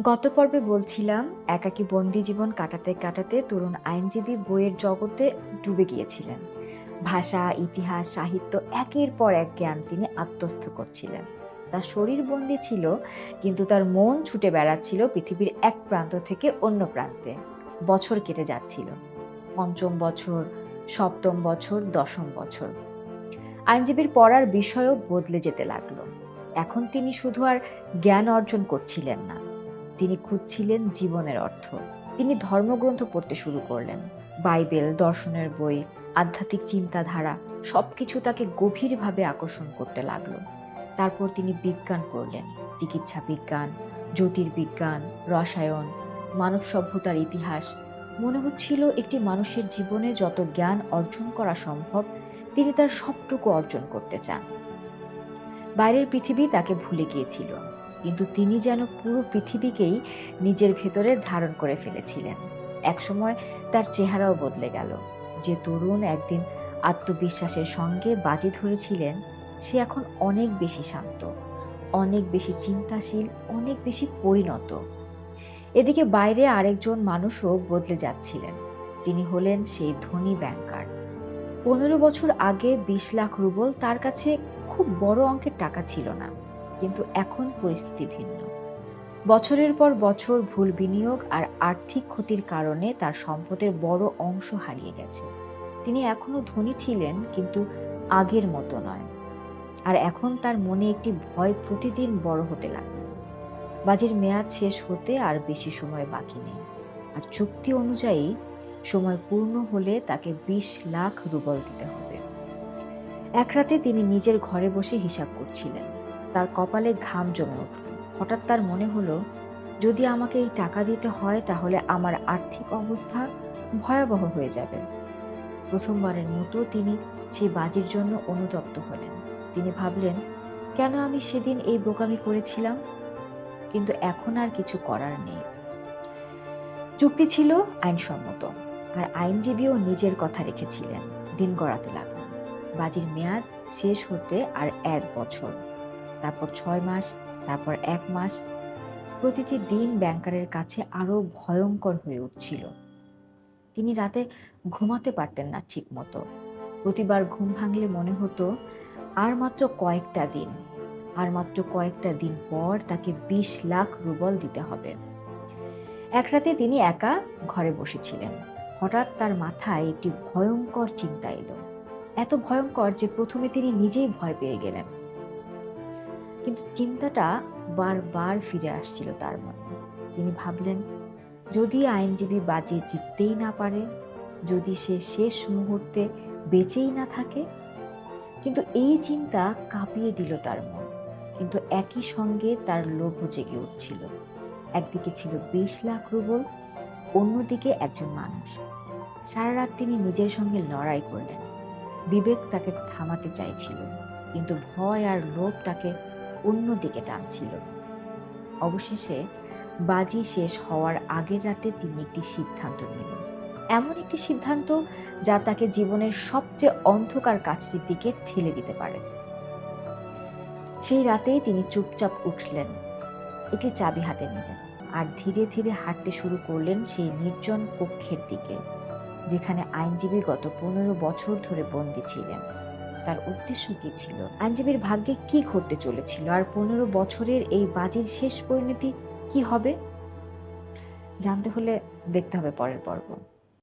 গত পর্বে বলছিলাম, একাকী বন্দি জীবন কাটাতে কাটাতে তরুণ আইনজীবী বইয়ের জগতে ডুবে গিয়েছিলেন। ভাষা, ইতিহাস, সাহিত্য একের পর এক জ্ঞান তিনি আত্মস্থ করছিলেন। তার শরীর বন্দি ছিল, কিন্তু তার মন ছুটে বেড়াচ্ছিল পৃথিবীর এক প্রান্ত থেকে অন্য প্রান্তে। বছর কেটে যাচ্ছিল। পঞ্চম বছর, সপ্তম বছর, দশম বছর। আইনজীবীর পড়ার বিষয়ও বদলে যেতে লাগলো। এখন তিনি শুধু আর জ্ঞান অর্জন করছিলেন না, তিনি খুঁজছিলেন জীবনের অর্থ। তিনি ধর্মগ্রন্থ পড়তে শুরু করলেন। বাইবেল, দর্শনের বই, আধ্যাত্মিক চিন্তাধারা সবকিছু তাকে গভীরভাবে আকর্ষণ করতে লাগলো। তারপর তিনি বিজ্ঞান পড়লেন। চিকিৎসা বিজ্ঞান, জ্যোতির্বিজ্ঞান, রসায়ন, মানব সভ্যতার ইতিহাস। মনে হচ্ছিল একটি মানুষের জীবনে যত জ্ঞান অর্জন করা সম্ভব তিনি তার সবটুকু অর্জন করতে চান। বাইরের পৃথিবী তাকে ভুলে গিয়েছিল, কিন্তু তিনি যেন পুরো পৃথিবীকেই নিজের ভেতরে ধারণ করে ফেলেছিলেন। একসময় তার চেহারাও বদলে গেল। যে তরুণ একদিন আত্মবিশ্বাসের সঙ্গে বাজি ধরেছিলেন, সে এখন অনেক বেশি শান্ত, অনেক বেশি চিন্তাশীল, অনেক বেশি পরিণত। এদিকে বাইরে আরেকজন মানুষও বদলে যাচ্ছিলেন। তিনি হলেন সেই ধনী ব্যাংকার। 15 বছর আগে 20 লাখ রুবল তার কাছে খুব বড় অঙ্কের টাকা ছিল না, কিন্তু এখন পরিস্থিতি ভিন্ন। বছরের পর বছর ভুল বিনিয়োগ আর আর্থিক ক্ষতির কারণে তার সম্পদের বড় অংশ হারিয়ে গেছে। তিনি এখনো ধনী ছিলেন, কিন্তু আগের মতো নয়। আর এখন তার মনে একটি ভয় প্রতিদিন বড় হতে লাগলো। বাজির মেয়াদ শেষ হতে আর বেশি সময় বাকি নেই, আর চুক্তি অনুযায়ী সময় পূর্ণ হলে তাকে 20 লাখ রুবল দিতে হবে। এক রাতে তিনি নিজের ঘরে বসে হিসাব করছিলেন। তার কপালে ঘাম জমে উঠল। হঠাৎ তার মনে হলো, যদি আমাকে এই টাকা দিতে হয় তাহলে আমার আর্থিক অবস্থা ভয়াবহ হয়ে যাবে। প্রথমবারের মতো তিনি সেই বাজির জন্য অনুতপ্ত হলেন। তিনি ভাবলেন, কেন আমি সেদিন এই বোকামি করেছিলাম? কিন্তু এখন আর কিছু করার নেই। চুক্তি ছিল আইনসম্মত, আর আইনজীবীও নিজের কথা রেখেছিলেন। দিন গড়াতে লাগলো। বাজির মেয়াদ শেষ হতে আর 1 বছর, তারপর 6 মাস, তারপর 1 মাস। প্রতিটি দিন ব্যাংকারের কাছে আরো ভয়ঙ্কর হয়ে উঠছিল। তিনি রাতে ঘুমাতে পারতেন না ঠিক মতো। প্রতিবার ঘুম ভাঙলে মনে হতো, আর মাত্র কয়েকটা দিন, আর মাত্র কয়েকটা দিন পর তাকে 20 লাখ রুবল দিতে হবে। এক রাতে তিনি একা ঘরে বসেছিলেন। হঠাৎ তার মাথায় একটি ভয়ঙ্কর চিন্তা এলো। এত ভয়ঙ্কর যে প্রথমে তিনি নিজেই ভয় পেয়ে গেলেন। কিন্তু চিন্তাটা বারবার ফিরে আসছিল তার মনে। তিনি ভাবলেন, যদি আইনজীবী বাজি জিততেই না পারে, যদি সে শেষ মুহূর্তে বেঁচেই না থাকে। কিন্তু এই চিন্তা কাঁপিয়ে দিল তার মন। কিন্তু একই সঙ্গে তার লোভও জেগে উঠছিল। একদিকে ছিল 20 লাখ রুবল, অন্যদিকে একজন মানুষ। সারা রাত তিনি নিজের সঙ্গে লড়াই করলেন। বিবেক তাকে থামাতে চাইছিল, কিন্তু ভয় আর লোভ তাকে অন্যদিকে টানছিল। অবশেষে বাজি শেষ হওয়ার আগের রাতে তিনি একটি সিদ্ধান্ত নিলেন। এমন একটি সিদ্ধান্ত যা তাকে জীবনের সবচেয়ে অন্ধকার কাজটির দিকে ঠেলে দিতে পারে। সেই রাতেই তিনি চুপচাপ উঠলেন, একটি চাবি হাতে নিলেন, আর ধীরে ধীরে হাঁটতে শুরু করলেন সেই নির্জন কক্ষের দিকে, যেখানে আইনজীবী গত 15 বছর ধরে বন্দী ছিলেন। তার উদ্দেশ্য কি ছিল? আইনজীবীর ভাগ্যে কি ঘটতে চলেছিল? আর 15 বছরের এই বাজির শেষ পরিণতি কি হবে? জানতে হলে দেখতে হবে পরের পর্ব।